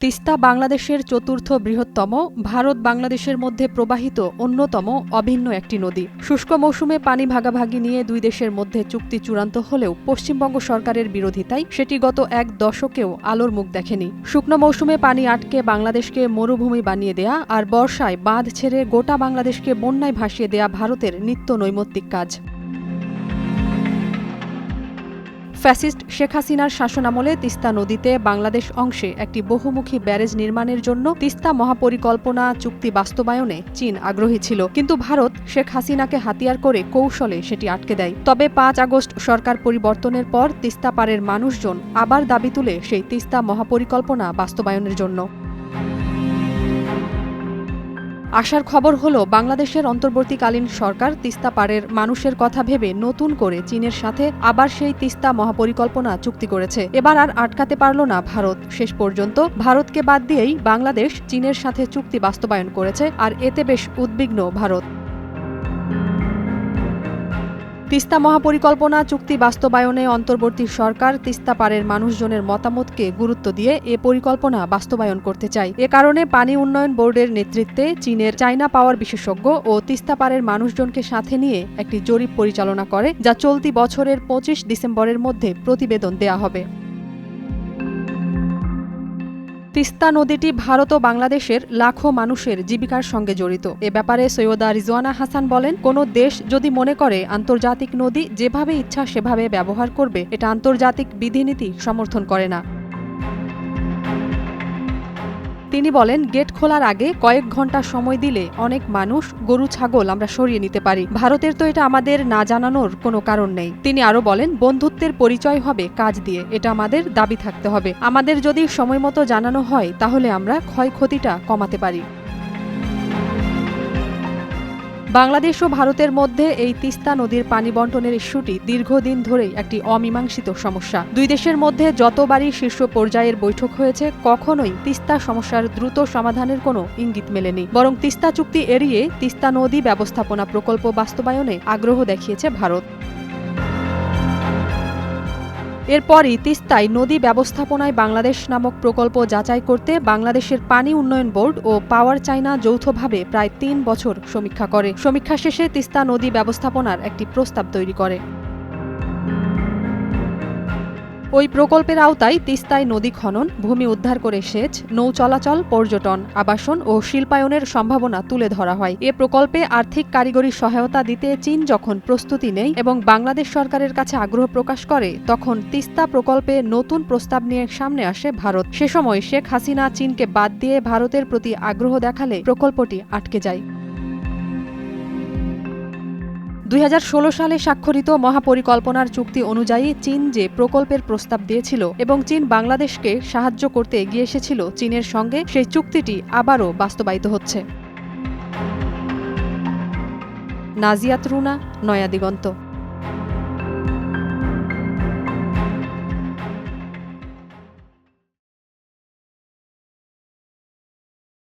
তিস্তা বাংলাদেশের চতুর্থ বৃহত্তম, ভারত বাংলাদেশের মধ্যে প্রবাহিত অন্যতম অভিন্ন একটি নদী। শুষ্ক মৌসুমে পানি ভাগাভাগি নিয়ে দুই দেশের মধ্যে চুক্তি চূড়ান্ত হলেও পশ্চিমবঙ্গ সরকারের বিরোধিতায় সেটি গত এক দশকেও আলোর মুখ দেখেনি। শুকনো মৌসুমে পানি আটকে বাংলাদেশকে মরুভূমি বানিয়ে দেয়া আর বর্ষায় বাঁধ ছেড়ে গোটা বাংলাদেশকে বন্যায় ভাসিয়ে দেয়া ভারতের নিত্য নৈমিত্তিক কাজ। ফ্যাসিস্ট শেখ হাসিনার শাসনামলে তিস্তা নদীতে বাংলাদেশ অংশে একটি বহুমুখী ব্যারেজ নির্মাণের জন্য তিস্তা মহাপরিকল্পনা চুক্তি বাস্তবায়নে চীন আগ্রহী ছিল, কিন্তু ভারত শেখ হাসিনাকে হাতিয়ার করে কৌশলে সেটি আটকে দেয়। তবে ৫ আগস্ট সরকার পরিবর্তনের পর তিস্তা পাড়ের মানুষজন আবার দাবি তুলে সেই তিস্তা মহাপরিকল্পনা বাস্তবায়নের জন্য। আশার খবর হলো, বাংলাদেশের অন্তর্বর্তীকালীন সরকার তিস্তা পাড়ের মানুষের কথা ভেবে নতুন করে চীনের সাথে আবার সেই তিস্তা মহাপরিকল্পনা চুক্তি করেছে। এবার আর আটকাতে পারল না ভারত। শেষ পর্যন্ত ভারতকে বাদ দিয়েই বাংলাদেশ চীনের সাথে চুক্তি বাস্তবায়ন করেছে, আর এতে বেশ উদ্বিগ্ন ভারত। তিস্তা মহাপরিকল্পনা চুক্তি বাস্তবায়নে অন্তর্বর্তী সরকার তিস্তা পাড়ের মানুষজনের মতামতকে গুরুত্ব দিয়ে এ পরিকল্পনা বাস্তবায়ন করতে চায়। এ কারণে পানি উন্নয়ন বোর্ডের নেতৃত্বে চীনের চায়না পাওয়ার বিশেষজ্ঞ ও তিস্তা পাড়ের মানুষজনকে সাথে নিয়ে একটি জরিপ পরিচালনা করে, যা চলতি বছরের ২৫ ডিসেম্বরের মধ্যে প্রতিবেদন দেয়া হবে। তিস্তা নদীটি ভারত ও বাংলাদেশের লাখো মানুষের জীবিকার সঙ্গে জড়িত। এ ব্যাপারে সৈয়দা রিজওয়ানা হাসান বলেন, কোনো দেশ যদি মনে করে আন্তর্জাতিক নদী যেভাবে ইচ্ছা সেভাবে ব্যবহার করবে, এটা আন্তর্জাতিক বিধিনীতি সমর্থন করে না। তিনি বলেন, গেট খোলার আগে কয়েক ঘন্টা সময় দিলে অনেক মানুষ, গরু ছাগল আমরা সরিয়ে নিতে পারি। ভারতের তো এটা আমাদের না জানানোর কোনো কারণ নেই। তিনি আরও বলেন, বন্ধুত্বের পরিচয় হবে কাজ দিয়ে, এটা আমাদের দাবি থাকতে হবে। আমাদের যদি সময়মতো জানানো হয় তাহলে আমরা ক্ষয়ক্ষতিটা কমাতে পারি। বাংলাদেশ ও ভারতের মধ্যে এই তিস্তা নদীর পানি বণ্টনের ইস্যুটি দীর্ঘদিন ধরেই একটি অমীমাংসিত সমস্যা। দুই দেশের মধ্যে যতবারই শীর্ষ পর্যায়ের বৈঠক হয়েছে, কখনোই তিস্তা সমস্যার দ্রুত সমাধানের কোনো ইঙ্গিত মেলেনি। বরং তিস্তা চুক্তি এড়িয়ে তিস্তা নদী ব্যবস্থাপনা প্রকল্প বাস্তবায়নে আগ্রহ দেখিয়েছে ভারত। এরপরই তিস্তায় নদী ব্যবস্থাপনায় বাংলাদেশ নামক প্রকল্প যাচাই করতে বাংলাদেশের পানি উন্নয়ন বোর্ড ও পাওয়ার চায়না যৌথভাবে প্রায় ৩ বছর সমীক্ষা করে। সমীক্ষা শেষে তিস্তা নদী ব্যবস্থাপনার একটি প্রস্তাব তৈরি করে। ওই প্রকল্পের আওতায় তিস্তায় নদী খনন, ভূমি উদ্ধার করে সেচ, নৌ চলাচল, পর্যটন, আবাসন ও শিল্পায়নের সম্ভাবনা তুলে ধরা হয়। এ প্রকল্পে আর্থিক কারিগরি সহায়তা দিতে চীন যখন প্রস্তুতি নেয় এবং বাংলাদেশ সরকারের কাছে আগ্রহ প্রকাশ করে, তখন তিস্তা প্রকল্পে নতুন প্রস্তাব নিয়ে সামনে আসে ভারত। সে সময় শেখ হাসিনা চীনকে বাদ দিয়ে ভারতের প্রতি আগ্রহ দেখালে প্রকল্পটি আটকে যায়। ২০১৬ সালে স্বাক্ষরিত মহাপরিকল্পনার চুক্তি অনুযায়ী চীন যে প্রকল্পের প্রস্তাব দিয়েছিল এবং চীন বাংলাদেশকে সাহায্য করতে এগিয়ে এসেছিল চীনের সঙ্গে, সেই চুক্তিটি আবারও বাস্তবায়িত হচ্ছে। নাজিয়াত রুনা, নয়া দিগন্ত।